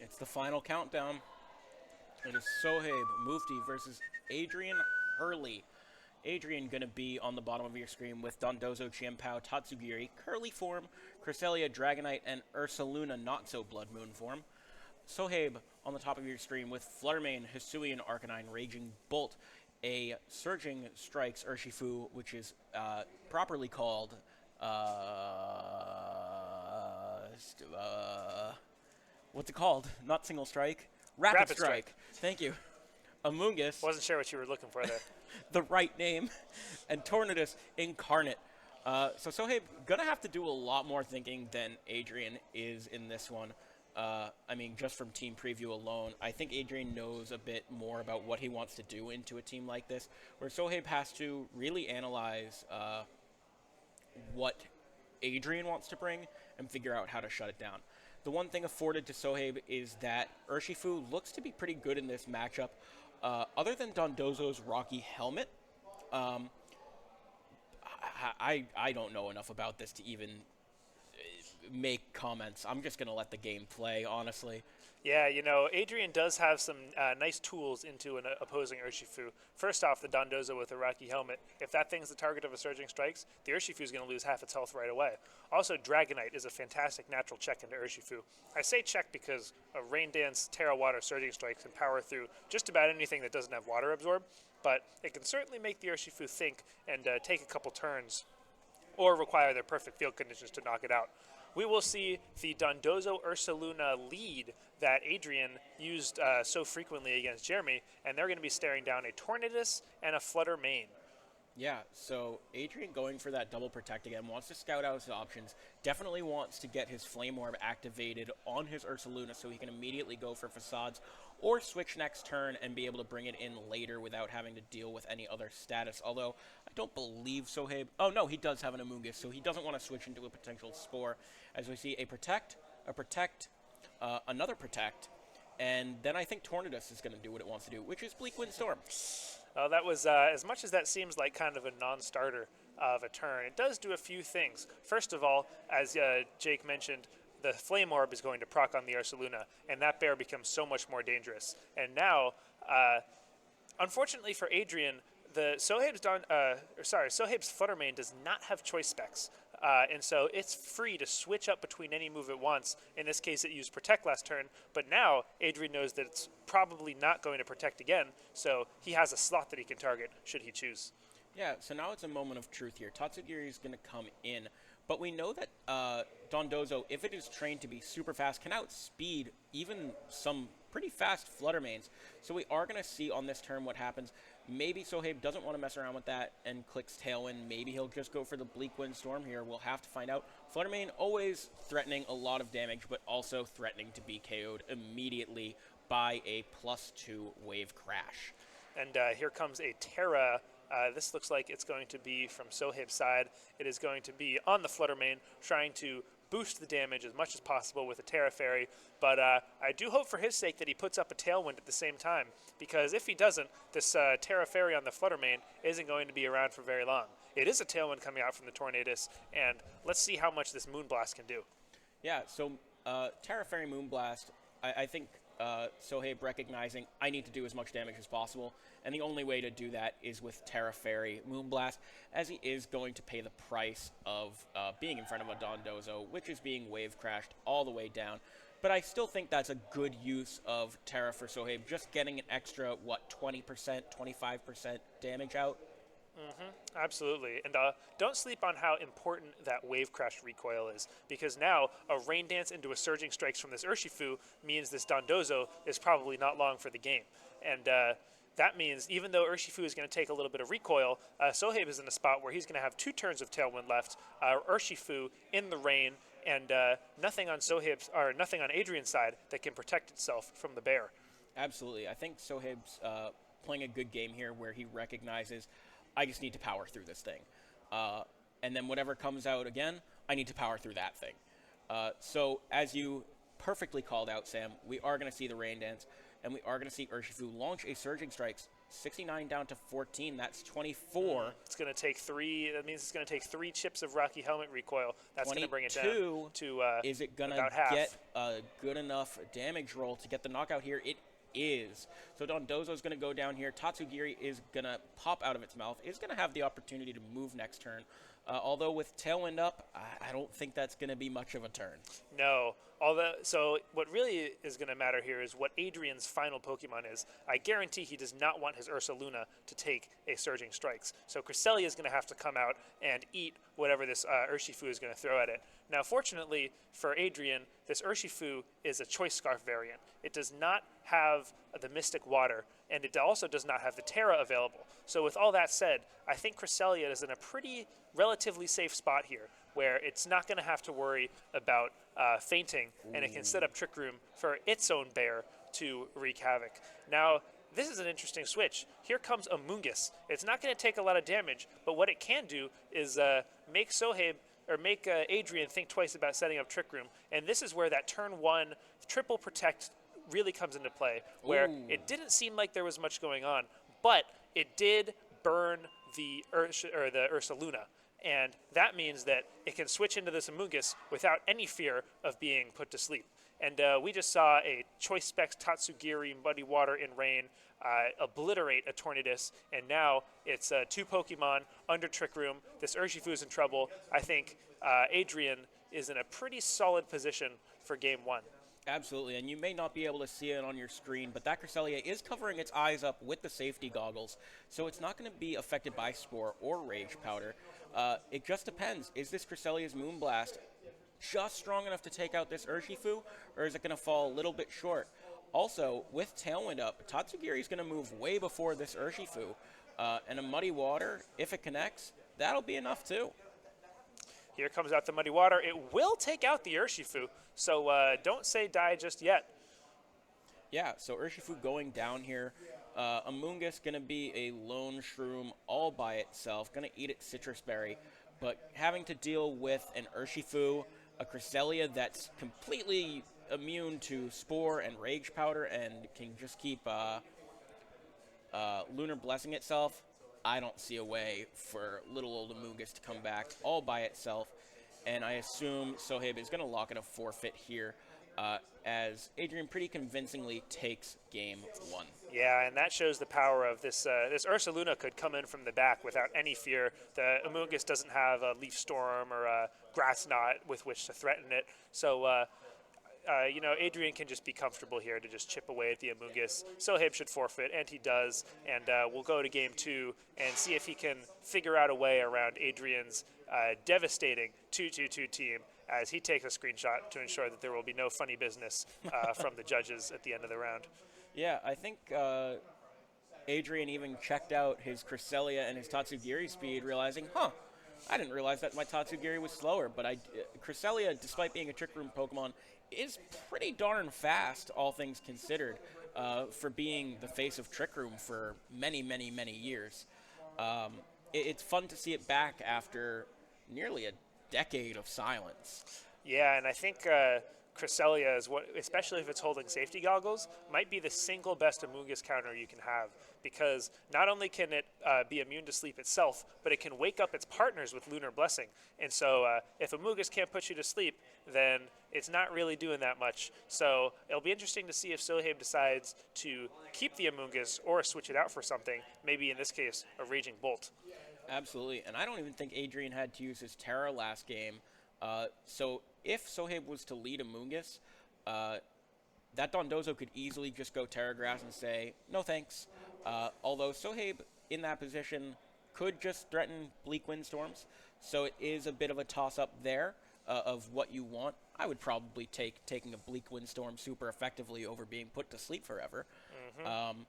It's the final countdown. It is Sohaib Mufti versus Adrien Hurley. Adrien going to be on the bottom of your screen with Dondozo, Chiampao, Tatsugiri, Curly Form, Cresselia, Dragonite, and Ursaluna Not So Blood Moon form. Sohaib on the top of your screen with Fluttermane, Hisuian, Arcanine, Raging Bolt, a Surging Strikes Urshifu, which is properly called what's it called? Not Single Strike. Rapid Strike. Thank you. Amoonguss. Wasn't sure what you were looking for there. The right name. And Tornadus Incarnate. So Sohaib gonna have to do a lot more thinking than Adrien is in this one. I mean, just from team preview alone, I think Adrien knows a bit more about what he wants to do into a team like this, where Sohaib has to really analyze what Adrien wants to bring and figure out how to shut it down. The one thing afforded to Sohaib is that Urshifu looks to be pretty good in this matchup. Other than Dondozo's Rocky Helmet, I don't know enough about this to even make comments. I'm just going to let the game play, honestly. Yeah, Adrien does have some nice tools into an opposing Urshifu. First off, the Dondozo with a Rocky Helmet. If that thing's the target of a Surging Strikes, the Urshifu is going to lose half its health right away. Also, Dragonite is a fantastic natural check into Urshifu. I say check because a Rain Dance, Terra Water, Surging Strikes can power through just about anything that doesn't have Water Absorb, but it can certainly make the Urshifu think and take a couple turns or require their perfect field conditions to knock it out. We will see the Dondozo Ursaluna lead that Adrien used so frequently against Jeremy, and they're going to be staring down a Tornadus and a Fluttermane. Yeah, so Adrien going for that double protect again, wants to scout out his options, definitely wants to get his Flame Orb activated on his Ursaluna so he can immediately go for Facades or switch next turn and be able to bring it in later without having to deal with any other status. Although, I don't believe Sohaib... Oh, no, he does have an Amoonguss, so he doesn't want to switch into a potential Spore. As we see a Protect, another Protect, and then I think Tornadus is going to do what it wants to do, which is Bleak Wind Storm. That was, as much as that seems like kind of a non-starter of a turn, it does do a few things. First of all, as Jake mentioned, the Flame Orb is going to proc on the Ursaluna, and that bear becomes so much more dangerous. And now, unfortunately for Adrien, the Sohaib's Fluttermane does not have choice specs. And so it's free to switch up between any move it wants. In this case, it used Protect last turn, but now Adrien knows that it's probably not going to Protect again, so he has a slot that he can target should he choose. Yeah, so now it's a moment of truth here. Tatsugiri is going to come in, but we know that Dondozo, if it is trained to be super fast, can outspeed even some pretty fast Fluttermanes. So we are going to see on this turn what happens. Maybe Sohaib doesn't want to mess around with that and clicks Tailwind. Maybe he'll just go for the Bleak Wind Storm here. We'll have to find out. Fluttermane always threatening a lot of damage, but also threatening to be KO'd immediately by a +2 Wave Crash. And here comes a Terra. This looks like it's going to be from Sohaib's side. It is going to be on the Fluttermane, trying to boost the damage as much as possible with a Terra Fairy, but I do hope for his sake that he puts up a Tailwind at the same time, because if he doesn't, this Terra Fairy on the Fluttermane isn't going to be around for very long. It is a Tailwind coming out from the Tornadus, and let's see how much this Moonblast can do. Yeah, so Terra Fairy Moonblast, I think Sohaib recognizing I need to do as much damage as possible, and the only way to do that is with Terra Fairy Moonblast, as he is going to pay the price of being in front of a Dondozo, which is being wave crashed all the way down. But I still think that's a good use of Terra for Sohaib, just getting an extra, 20%, 25% damage out. Absolutely. And don't sleep on how important that Wave Crash recoil is, because now a Rain Dance into a Surging Strikes from this Urshifu means this Dondozo is probably not long for the game. And that means even though Urshifu is going to take a little bit of recoil, Sohaib is in a spot where he's going to have 2 turns of Tailwind left, Urshifu in the rain, and nothing on Adrien's side that can protect itself from the bear. Absolutely. I think Sohaib's playing a good game here where he recognizes I just need to power through this thing. And then whatever comes out again, I need to power through that thing. So as you perfectly called out, Sam, we are going to see the Rain Dance, and we are going to see Urshifu launch a Surging Strikes 69 down to 14. That's 24. It's going to take 3. That means it's going to take 3 chips of Rocky Helmet recoil. That's going to bring it down to is it going to get a good enough damage roll to get the knockout here? It is. So Dondozo's going to go down here. Tatsugiri is going to pop out of its mouth. Is going to have the opportunity to move next turn. Although with Tailwind up, I don't think that's going to be much of a turn. No. So what really is going to matter here is what Adrien's final Pokemon is. I guarantee he does not want his Ursaluna to take a Surging Strikes. So Cresselia is going to have to come out and eat whatever this Urshifu is going to throw at it. Now, fortunately for Adrien, this Urshifu is a Choice Scarf variant. It does not have the Mystic Water, and it also does not have the Terra available. So with all that said, I think Cresselia is in a pretty relatively safe spot here, where it's not going to have to worry about fainting, and it can set up Trick Room for its own bear to wreak havoc. Now, this is an interesting switch. Here comes Amoonguss. It's not going to take a lot of damage, but what it can do is make Sohaib or make Adrien think twice about setting up Trick Room, and this is where that turn 1 triple protect really comes into play, where it didn't seem like there was much going on, but it did burn the Ursaluna. And that means that it can switch into this Amoonguss without any fear of being put to sleep. And we just saw a Choice Specs Tatsugiri Muddy Water in Rain obliterate a Tornadus, and now it's 2 Pokemon under Trick Room. This Urshifu is in trouble. I think Adrien is in a pretty solid position for Game 1. Absolutely, and you may not be able to see it on your screen, but that Cresselia is covering its eyes up with the safety goggles, so it's not going to be affected by Spore or Rage Powder. It just depends. Is this Cresselia's Moonblast just strong enough to take out this Urshifu, or is it going to fall a little bit short? Also, with Tailwind up, Tatsugiri is going to move way before this Urshifu, and a Muddy Water, if it connects, that'll be enough too. Here comes out the Muddy Water. It will take out the Urshifu, so don't say die just yet. Yeah, so Urshifu going down here. Amoonguss going to be a lone shroom all by itself, going to eat its Citrus Berry, but having to deal with an Urshifu, a Cresselia that's completely immune to Spore and Rage Powder and can just keep Lunar Blessing itself, I don't see a way for little old Amoonguss to come back all by itself, and I assume Sohaib is going to lock in a forfeit here as Adrien pretty convincingly takes Game 1. Yeah, and that shows the power of this. This Ursaluna could come in from the back without any fear. The Amoonguss doesn't have a Leaf Storm or a Grass Knot with which to threaten it, so Adrien can just be comfortable here to just chip away at the Amoonguss. Sohaib should forfeit, and he does, and we'll go to Game 2 and see if he can figure out a way around Adrien's devastating 2-2-2 team as he takes a screenshot to ensure that there will be no funny business from the judges at the end of the round. Yeah, I think Adrien even checked out his Cresselia and his Tatsugiri speed, realizing, I didn't realize that my Tatsugiri was slower, but Cresselia, despite being a Trick Room Pokemon, is pretty darn fast, all things considered, for being the face of Trick Room for many, many, many years. It's fun to see it back after nearly a decade of silence. Yeah, and I think Cresselia is what, especially if it's holding safety goggles, might be the single best Amoonguss counter you can have, because not only can it be immune to sleep itself, but it can wake up its partners with Lunar Blessing. And so if Amoonguss can't put you to sleep, then it's not really doing that much. So it'll be interesting to see if Sohaib decides to keep the Amoonguss or switch it out for something, maybe in this case, a Raging Bolt. Absolutely, and I don't even think Adrien had to use his Terra last game. So if Sohaib was to lead Amoonguss, that Dondozo could easily just go Terra Grass and say, no thanks. Although Sohaib, in that position, could just threaten Bleak Windstorms, so it is a bit of a toss-up there of what you want. I would probably take taking a Bleak Windstorm super effectively over being put to sleep forever. Mm-hmm.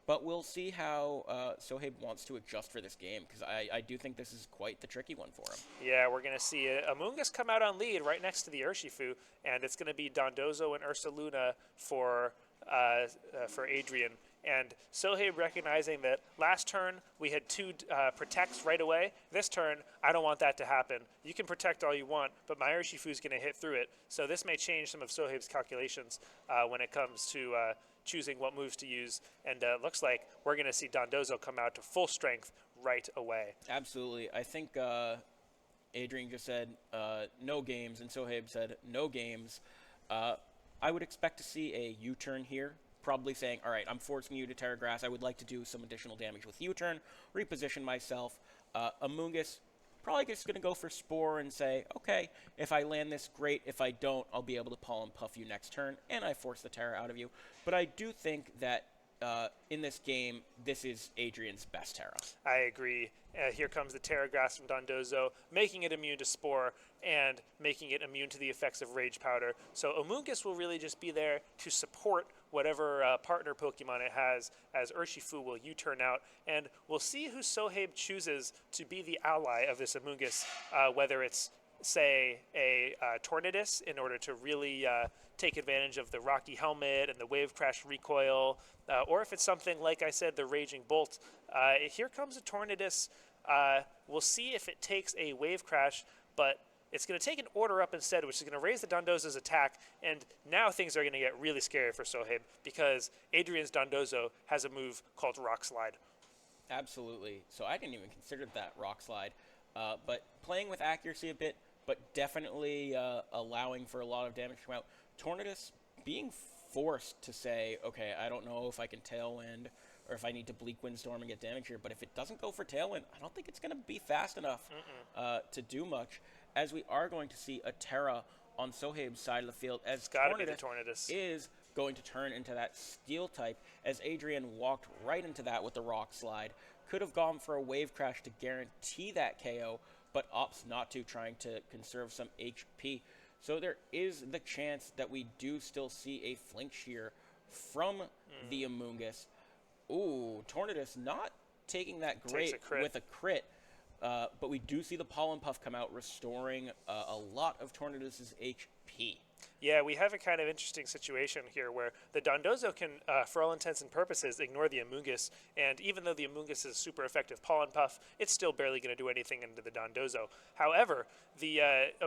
But we'll see how Sohaib wants to adjust for this game, because I do think this is quite the tricky one for him. Yeah, we're going to see Amoonguss come out on lead right next to the Urshifu, and it's going to be Dondozo and Ursaluna for Adrien. And Sohaib recognizing that last turn we had 2 protects right away. This turn, I don't want that to happen. You can protect all you want, but my Urshifu is going to hit through it. So this may change some of Sohaib's calculations when it comes to choosing what moves to use. And looks like we're going to see Dondozo come out to full strength right away. Absolutely. I think Adrien just said no games, and Sohaib said no games. I would expect to see a U-turn here, probably saying, all right, I'm forcing you to Terra Grass. I would like to do some additional damage with U-turn, reposition myself. Amoonguss probably just going to go for Spore and say, okay, if I land this, great. If I don't, I'll be able to Pollen Puff you next turn, and I force the Terra out of you. But I do think that in this game, this is Adrien's best Terra. I agree. Here comes the Terra Grass from Dondozo, making it immune to Spore and making it immune to the effects of Rage Powder. So Amoonguss will really just be there to support whatever partner Pokemon it has, as Urshifu will U-turn out. And we'll see who Sohaib chooses to be the ally of this Amoonguss, whether it's, say, a Tornadus in order to really take advantage of the Rocky Helmet and the Wave Crash recoil, or if it's something, like I said, the Raging Bolt. Here comes a Tornadus. We'll see if it takes a Wave Crash, but it's going to take an Order Up instead, which is going to raise the Dondozo's attack, and now things are going to get really scary for Sohaib, because Adrien's Dondozo has a move called Rock Slide. Absolutely. So I didn't even consider that Rock Slide, but playing with accuracy a bit, but definitely allowing for a lot of damage to come out. Tornadus being forced to say, okay, I don't know if I can Tailwind or if I need to Bleak Windstorm and get damage here, but if it doesn't go for Tailwind, I don't think it's going to be fast enough to do much, as we are going to see a Terra on Sohaib's side of the field, as Tornadus is going to turn into that Steel type, as Adrien walked right into that with the Rock Slide. Could have gone for a Wave Crash to guarantee that KO, but opts not to, trying to conserve some HP. So there is the chance that we do still see a flinch here from the Amoonguss. Ooh, Tornadus not taking that great with a crit, but we do see the Pollen Puff come out, restoring a lot of Tornadus' HP. Yeah, we have a kind of interesting situation here where the Dondozo can, for all intents and purposes, ignore the Amoonguss, and even though the Amoonguss is a super effective Pollen Puff, it's still barely going to do anything into the Dondozo. However,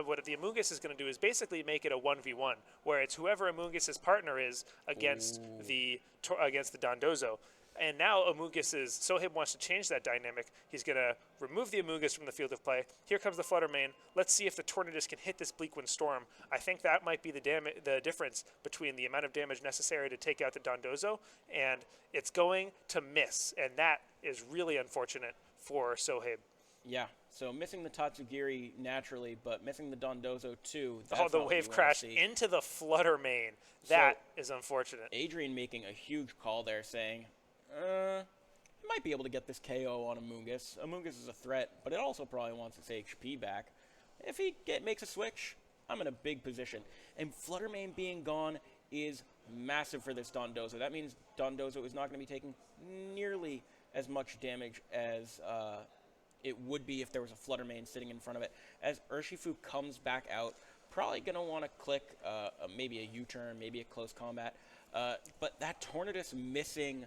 what the Amoonguss is going to do is basically make it a 1v1, where it's whoever Amoonguss's partner is against the Dondozo. And now Sohaib wants to change that dynamic. He's going to remove the Amoonguss from the field of play. Here comes the Flutter Mane. Let's see if the Tornadus can hit this Bleak Wind Storm. I think that might be the difference between the amount of damage necessary to take out the Dondozo, and it's going to miss. And that is really unfortunate for Sohaib. Yeah, so missing the Tatsugiri naturally, but missing the Dondozo too. The Wave Crash into the Flutter Mane. That is unfortunate. Adrien making a huge call there, saying, might be able to get this KO on Amoonguss. Amoonguss is a threat, but it also probably wants its HP back. If he makes a switch, I'm in a big position. And Flutter Mane being gone is massive for this Dondozo. That means Dondozo is not going to be taking nearly as much damage as it would be if there was a Flutter Mane sitting in front of it. As Urshifu comes back out, probably going to want to click maybe a U-turn, maybe a close combat. But that Tornadus missing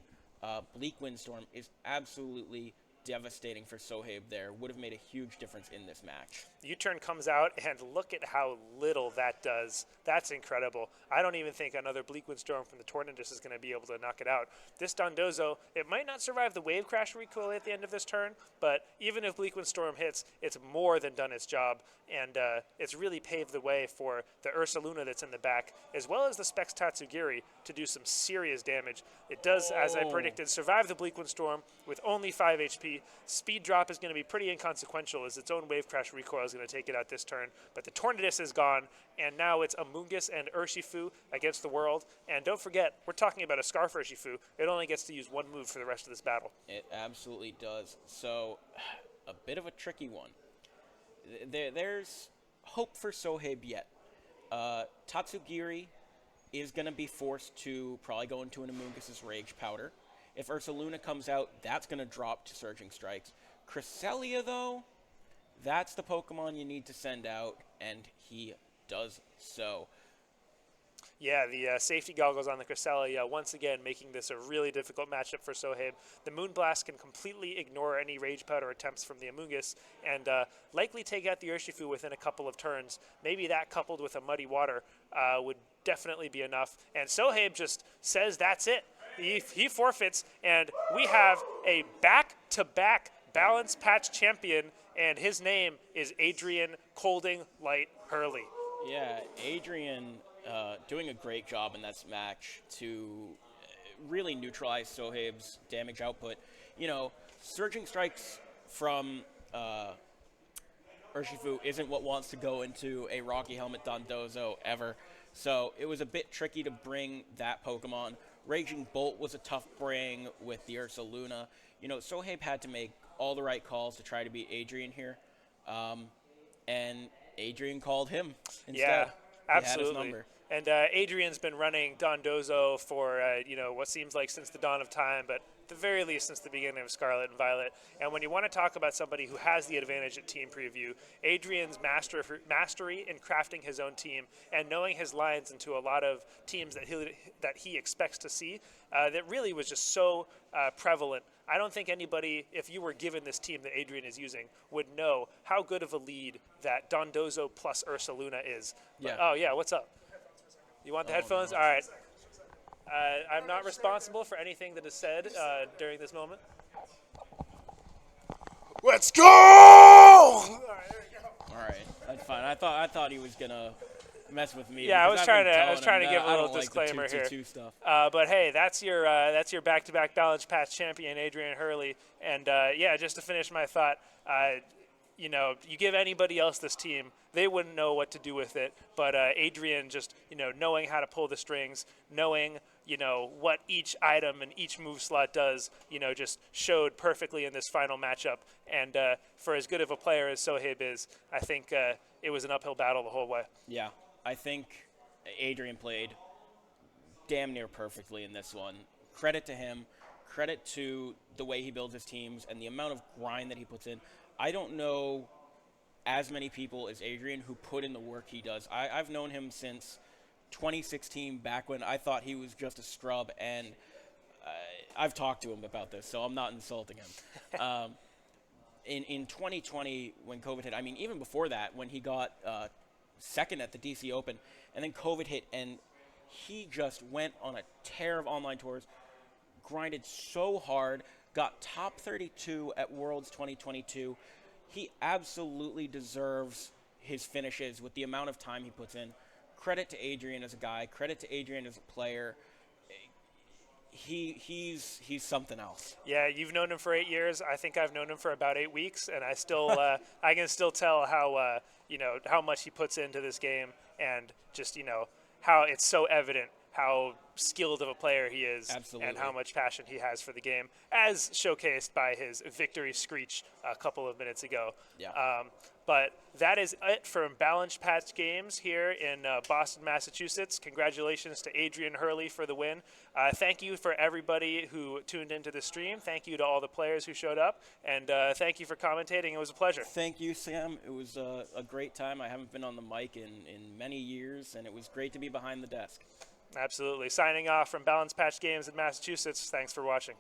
Bleak Windstorm is absolutely devastating for Sohaib there. Would have made a huge difference in this match. U-turn comes out, and look at how little that does. That's incredible. I don't even think another Bleak Windstorm from the Tornadus is going to be able to knock it out. This Dondozo, it might not survive the Wave Crash recoil at the end of this turn, but even if Bleak Windstorm hits, it's more than done its job, and it's really paved the way for the Ursaluna that's in the back, as well as the Specs Tatsugiri, to do some serious damage. It does, as I predicted, survive the Bleak Windstorm with only 5 HP. Speed drop is going to be pretty inconsequential, as its own Wave Crash recoil is going to take it out this turn. But the Tornadus is gone, and now it's Amoonguss and Urshifu against the world. And don't forget, we're talking about a Scarf Urshifu. It only gets to use one move for the rest of this battle. It absolutely does. So, a bit of a tricky one. There's hope for Sohaib yet. Tatsugiri is going to be forced to probably go into an Amoonguss' Rage Powder. If Ursaluna comes out, that's going to drop to Surging Strikes. Cresselia, though, that's the Pokemon you need to send out, and he does so. Yeah, the safety goggles on the Cresselia, once again making this a really difficult matchup for Sohaib. The Moonblast can completely ignore any Rage Powder attempts from the Amoonguss and likely take out the Urshifu within a couple of turns. Maybe that coupled with a Muddy Water would definitely be enough. And Sohaib just says that's it. He forfeits, and we have a back-to-back Balance Patch champion, and his name is Adrien Colding Light Hurley. Yeah, Adrien doing a great job in that match to really neutralize Sohaib's damage output. You know, Surging Strikes from Urshifu isn't what wants to go into a Rocky Helmet Dondozo ever, so it was a bit tricky to bring that Pokemon. Raging Bolt was a tough bring with the Ursaluna. You know, Sohaib had to make all the right calls to try to beat Adrien here, and Adrien called him instead. Yeah, absolutely. He had his number. And Adrian's been running Dondozo for, what seems like since the dawn of time, but at the very least since the beginning of Scarlet and Violet. And when you want to talk about somebody who has the advantage at team preview, Adrian's mastery in crafting his own team and knowing his lines into a lot of teams that he expects to see, that really was just so prevalent. I don't think anybody, if you were given this team that Adrien is using, would know how good of a lead that Dondozo plus Ursaluna is. Yeah. Oh, yeah, what's up? You want the headphones? No. All right. I'm not responsible for anything that is said during this moment. Let's go! All right, there we go. All right, that's fine. I thought he was gonna mess with me. Yeah, I because was I've been trying to telling him give a that I little don't like the disclaimer here. 2-2-2 stuff. But hey, that's your back-to-back Balance Patch champion, Adrien Hurley. And yeah, just to finish my thought, you give anybody else this team, they wouldn't know what to do with it. But Adrien just, knowing how to pull the strings, knowing, what each item and each move slot does, just showed perfectly in this final matchup. And for as good of a player as Sohaib is, I think it was an uphill battle the whole way. Yeah, I think Adrien played damn near perfectly in this one. Credit to him. Credit to the way he builds his teams and the amount of grind that he puts in. I don't know as many people as Adrien who put in the work he does. I've known him since 2016, back when I thought he was just a scrub, and I've talked to him about this, so I'm not insulting him. In 2020, when COVID hit, I mean, even before that, when he got second at the DC Open, and then COVID hit, and he just went on a tear of online tours, grinded so hard, got top 32 at Worlds 2022. He absolutely deserves his finishes with the amount of time he puts in. Credit to Adrien as a guy. Credit to Adrien as a player. He's something else. Yeah, you've known him for 8 years. I think I've known him for about 8 weeks, and I still I can still tell how how much he puts into this game, and just how it's so evident how skilled of a player he is. Absolutely. And how much passion he has for the game, as showcased by his victory screech a couple of minutes ago. Yeah. But that is it from Balance Patch Games here in Boston, Massachusetts. Congratulations to Adrien Hurley for the win. Thank you for everybody who tuned into the stream. Thank you to all the players who showed up. And thank you for commentating. It was a pleasure. Thank you, Sam. It was a great time. I haven't been on the mic in many years, and it was great to be behind the desk. Absolutely. Signing off from Balance Patch Games in Massachusetts. Thanks for watching.